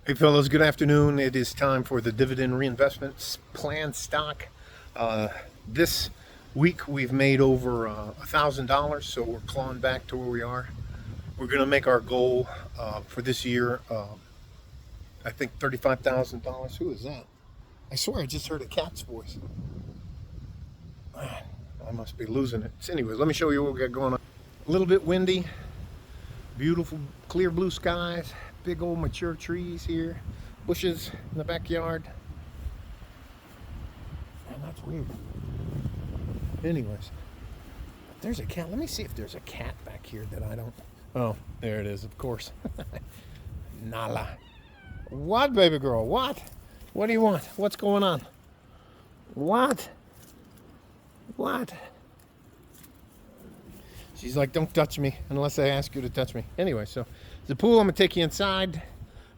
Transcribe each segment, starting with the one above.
Hey fellas, good afternoon. It is time for the dividend reinvestment plan stock. Uh, this week we've made over $1,000, so we're clawing back to where we are. We're going to make our goal for this year, I think $35,000. Who is that? I swear I just heard a cat's voice. Man, I must be losing it. So anyways, let me show you what we got going on. A little bit windy, beautiful clear blue skies, big old mature trees here, bushes in the backyard. Man, that's weird. Anyways, there's a cat. Let me see if there's a cat back here that I don't. Oh, there it is, of course. Nala. What, baby girl? What? What do you want? What's going on? What? What? She's like, don't touch me unless I ask you to touch me. Anyway, so the pool, I'm going to take you inside.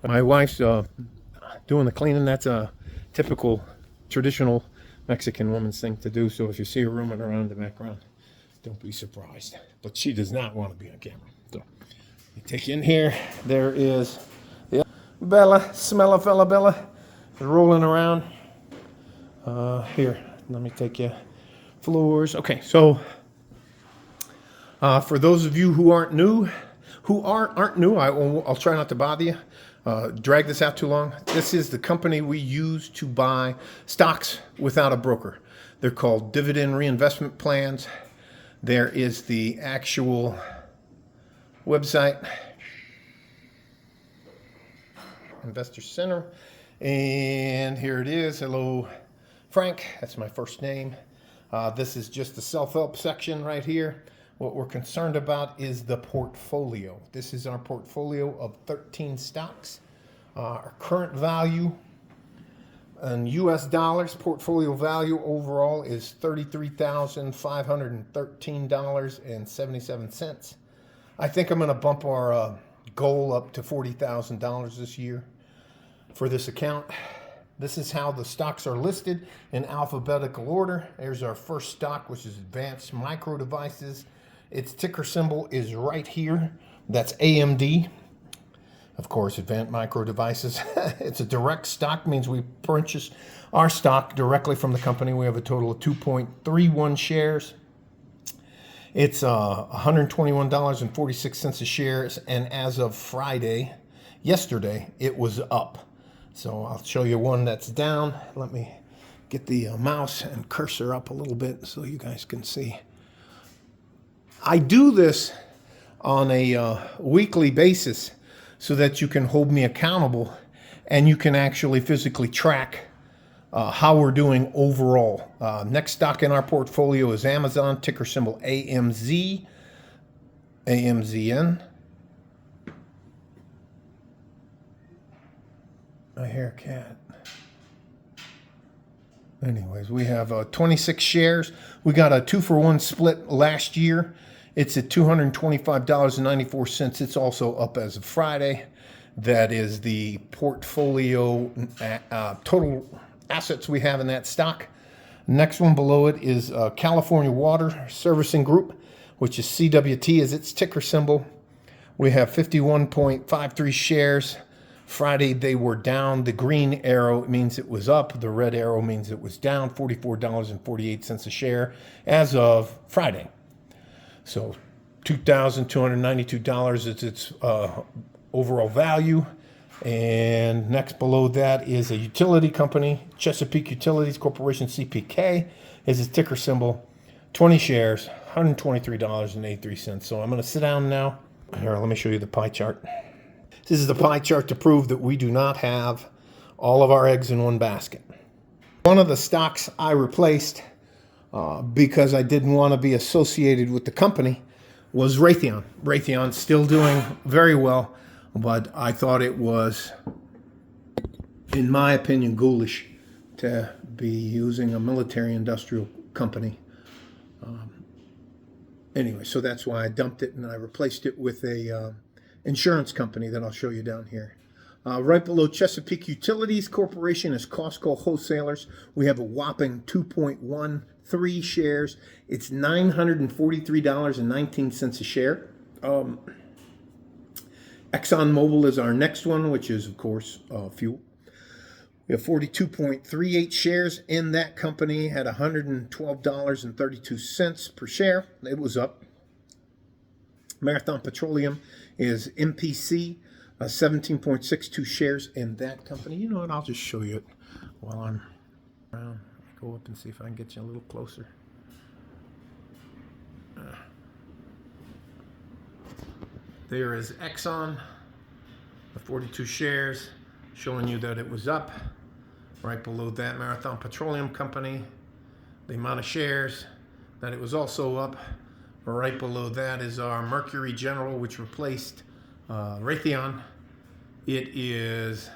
My wife's doing the cleaning. That's a typical, traditional Mexican woman's thing to do. So if you see her roaming around in the background, don't be surprised. But she does not want to be on camera. So you take you in here. There is Bella, smell a fella, Bella. Rolling around. Here, let me take you floors. Okay, so for those of you who aren't new, I'll try not to bother you, drag this out too long. This is the company we use to buy stocks without a broker. They're called dividend reinvestment plans. There is the actual website, Investor Center, and here it is. Hello, Frank. That's my first name. This is just the self-help section right here. What we're concerned about is the portfolio. This is our portfolio of 13 stocks. Our current value in US dollars, portfolio value overall is $33,513.77. I think I'm going to bump our goal up to $40,000 this year for this account. This is how the stocks are listed in alphabetical order. There's our first stock, which is Advanced Micro Devices. Its ticker symbol is right here. That's AMD. Of course, Advanced Micro Devices. It's a direct stock, means we purchase our stock directly from the company. We have a total of 2.31 shares. It's $121.46 a share, and as of Friday, yesterday, it was up. So I'll show you one that's down. Let me get the mouse and cursor up a little bit so you guys can see. I do this on a weekly basis so that you can hold me accountable and you can actually physically track how we're doing overall. Next stock in our portfolio is Amazon, ticker symbol AMZ, AMZN. I hear a cat. Anyways, we have 26 shares. We got a 2-for-1 split last year. It's at $225.94. It's also up as of Friday. That is the portfolio total assets we have in that stock. Next one below it is California Water Servicing Group, which is CWT as its ticker symbol. We have 51.53 shares. Friday they were down. The green arrow means it was up. The red arrow means it was down. $44.48 a share as of Friday. So $2,292 is its overall value. And next below that is a utility company, Chesapeake Utilities Corporation, CPK, is its ticker symbol. 20 shares, $123.83. So I'm going to sit down now. Here, let me show you the pie chart. This is the pie chart to prove that we do not have all of our eggs in one basket. One of the stocks I replaced because I didn't want to be associated with the company was Raytheon. Raytheon's still doing very well, but I thought it was, in my opinion, ghoulish to be using a military industrial company. Anyway, so that's why I dumped it and I replaced it with a insurance company that I'll show you down here. Right below Chesapeake Utilities Corporation is Costco Wholesalers. We have a whopping 2.13 shares. It's $943.19 a share. ExxonMobil is our next one, which is, of course, fuel. We have 42.38 shares in that company at $112.32 per share. It was up. Marathon Petroleum is MPC, 17.62 shares in that company. You know what? I'll just show you it while I'm around. Go up and see if I can get you a little closer. There is Exxon, the 42 shares, showing you that it was up. Right below that, Marathon Petroleum Company, the amount of shares that it was also up. Right below that is our Mercury General, which replaced Raytheon. It is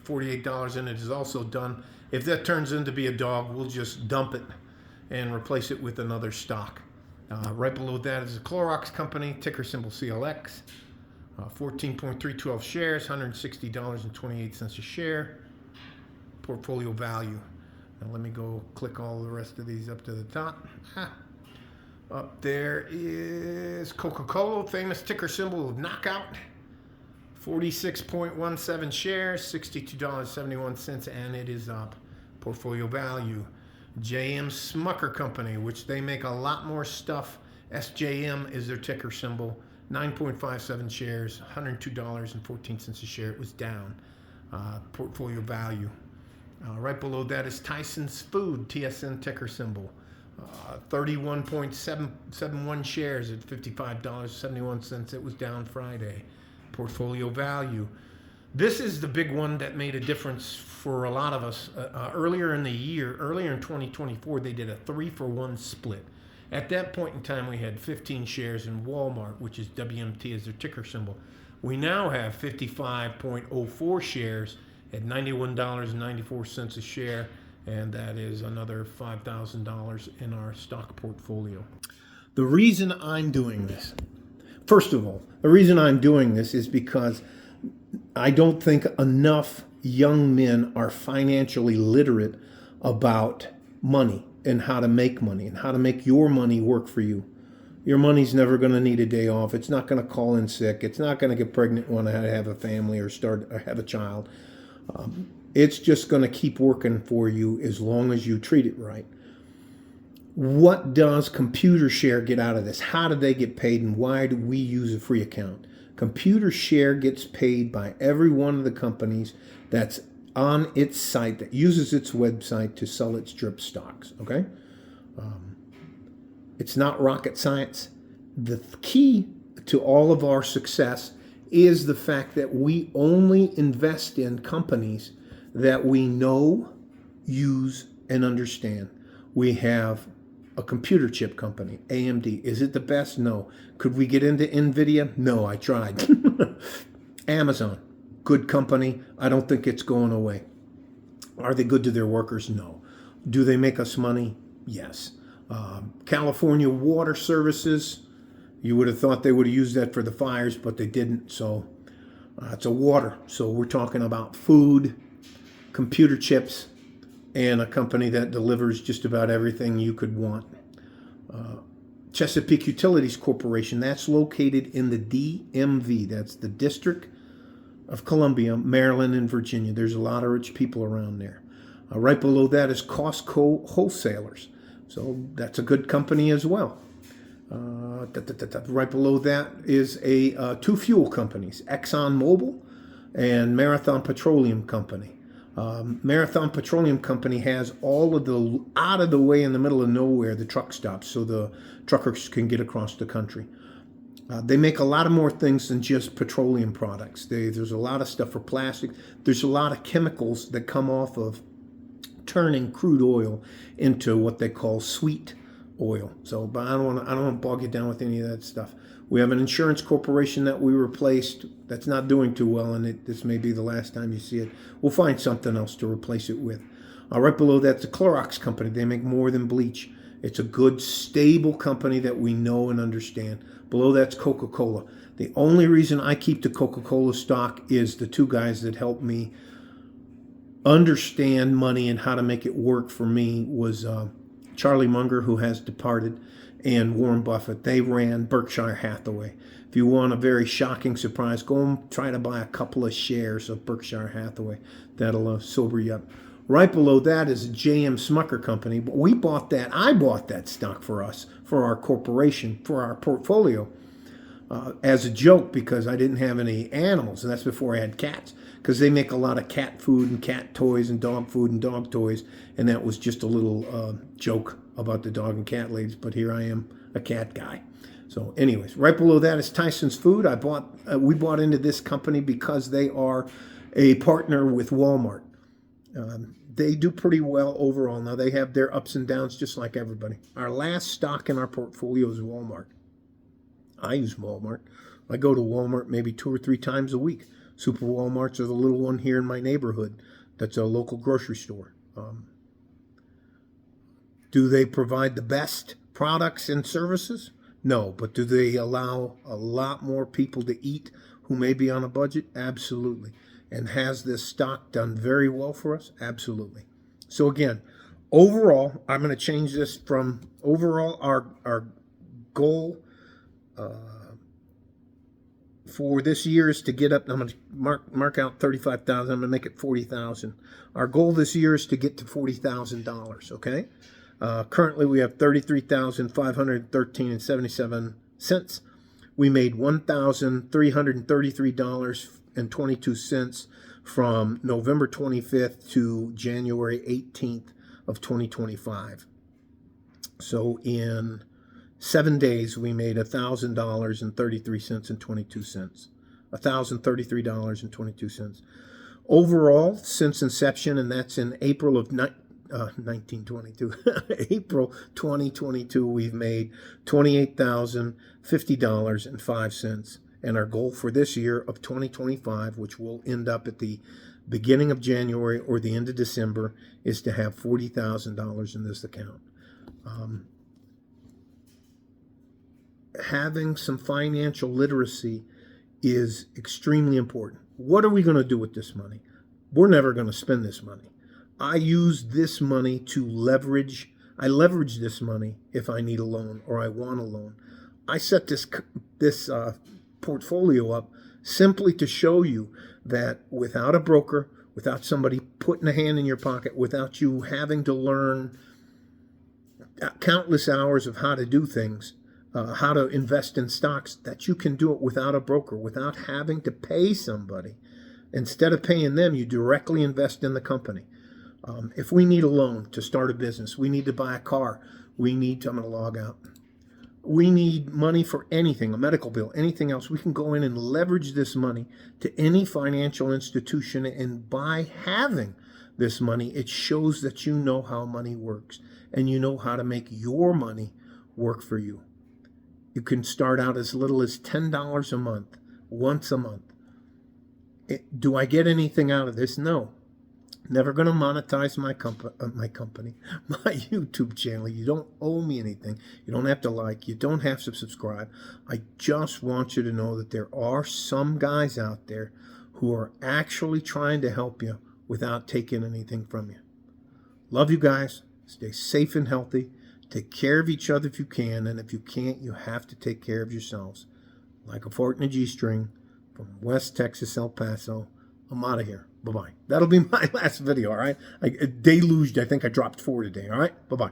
$48 and it is also done. If that turns into be a dog, we'll just dump it and replace it with another stock. Right below that is the Clorox Company, ticker symbol CLX. 14.312 shares, $160.28 a share. Portfolio value. Now let me go click all the rest of these up to the top. Up there is Coca-Cola, famous ticker symbol of Knockout. 46.17 shares, $62.71, and it is up. Portfolio value. J.M. Smucker Company, which they make a lot more stuff. SJM is their ticker symbol. 9.57 shares, $102.14 a share. It was down. Portfolio value. Right below that is Tyson's Food, TSN ticker symbol. 31.771 shares at $55.71. It was down Friday. Portfolio value. This is the big one that made a difference for a lot of us. Earlier in the year, earlier in 2024, they did a 3-for-1 split. At that point in time, we had 15 shares in Walmart, which is WMT as their ticker symbol. We now have 55.04 shares at $91.94 a share, and that is another $5,000 in our stock portfolio. The reason I'm doing this, first of all, the reason I'm doing this is because I don't think enough young men are financially literate about money and how to make money and how to make your money work for you. Your money's never going to need a day off. It's not going to call in sick. It's not going to get pregnant when I have a family or have a child. It's just going to keep working for you as long as you treat it right. What does ComputerShare get out of this? How do they get paid, and why do we use a free account? ComputerShare gets paid by every one of the companies that's on its site, that uses its website to sell its drip stocks, okay? It's not rocket science. The key to all of our success is the fact that we only invest in companies that we know, use, and understand. We have a computer chip company, AMD. Is it the best? No. Could we get into NVIDIA? No, I tried. Amazon, good company. I don't think it's going away. Are they good to their workers? No. Do they make us money? Yes. California Water Services, you would have thought they would have used that for the fires, but they didn't. So it's a water. So we're talking about food, computer chips, and a company that delivers just about everything you could want. Chesapeake Utilities Corporation, that's located in the DMV. That's the District of Columbia, Maryland, and Virginia. There's a lot of rich people around there. Right below that is Costco Wholesalers. So that's a good company as well. Right below that is two fuel companies, ExxonMobil and Marathon Petroleum Company. Marathon Petroleum Company has all of the out of the way in the middle of nowhere, the truck stops, so the truckers can get across the country. They make a lot of more things than just petroleum products. There's a lot of stuff for plastic. There's a lot of chemicals that come off of turning crude oil into what they call sweet oil. So, but I don't want to bog you down with any of that stuff. We have an insurance corporation that we replaced that's not doing too well, and this may be the last time you see it. We'll find something else to replace it with. Right below that's the Clorox Company. They make more than bleach. It's a good, stable company that we know and understand. Below that's Coca-Cola. The only reason I keep the Coca-Cola stock is the two guys that helped me understand money and how to make it work for me was Charlie Munger, who has departed, and Warren Buffett. They ran Berkshire Hathaway. If you want a very shocking surprise, go and try to buy a couple of shares of Berkshire Hathaway. That'll sober you up. Right below that is a J.M. Smucker company. But we bought that. I bought that stock for us, for our corporation, for our portfolio, as a joke because I didn't have any animals. And that's before I had cats. Because they make a lot of cat food and cat toys and dog food and dog toys. And that was just a little joke about the dog and cat ladies. But here I am, a cat guy. So anyways, right below that is Tyson's Food. We bought into this company because they are a partner with Walmart. They do pretty well overall. Now, they have their ups and downs just like everybody. Our last stock in our portfolio is Walmart. I use Walmart. I go to Walmart maybe 2 or 3 times a week. Super Walmarts are the little one here in my neighborhood. That's a local grocery store. Do they provide the best products and services? No, but do they allow a lot more people to eat who may be on a budget? Absolutely. And has this stock done very well for us? Absolutely. So again, overall, I'm going to change this from overall our goal for this year is to get up. I'm going to mark out 35,000. I'm going to make it 40,000. Our goal this year is to get to $40,000. Okay. Currently, we have $33,513.77. We made $1,333.22 from November 25th to January 18th of 2025. So in 7 days, we made $1,000.33.22. $1,033.22. Overall, since inception, and that's in April of 1922, April 2022, we've made $28,050.05. And our goal for this year of 2025, which will end up at the beginning of January or the end of December, is to have $40,000 in this account. Having some financial literacy is extremely important. What are we going to do with this money? We're never going to spend this money. I use this money to leverage. I leverage this money if I need a loan or I want a loan. I set this portfolio up simply to show you that without a broker, without somebody putting a hand in your pocket, without you having to learn countless hours of how to do things, how to invest in stocks, that you can do it without a broker, without having to pay somebody. Instead of paying them, you directly invest in the company. If we need a loan to start a business, we need to buy a car, I'm going to log out. We need money for anything, a medical bill, anything else. We can go in and leverage this money to any financial institution. And by having this money, it shows that you know how money works and you know how to make your money work for you. You can start out as little as $10 a month, once a month. Do I get anything out of this? No. Never going to monetize my company, my YouTube channel. You don't owe me anything. You don't have to like. You don't have to subscribe. I just want you to know that there are some guys out there who are actually trying to help you without taking anything from you. Love you guys. Stay safe and healthy. Take care of each other if you can. And if you can't, you have to take care of yourselves. Like a fart in a G-string from West Texas, El Paso. I'm out of here. Bye-bye. That'll be my last video, all right? I deluged. I think I dropped 4 today, all right? Bye-bye.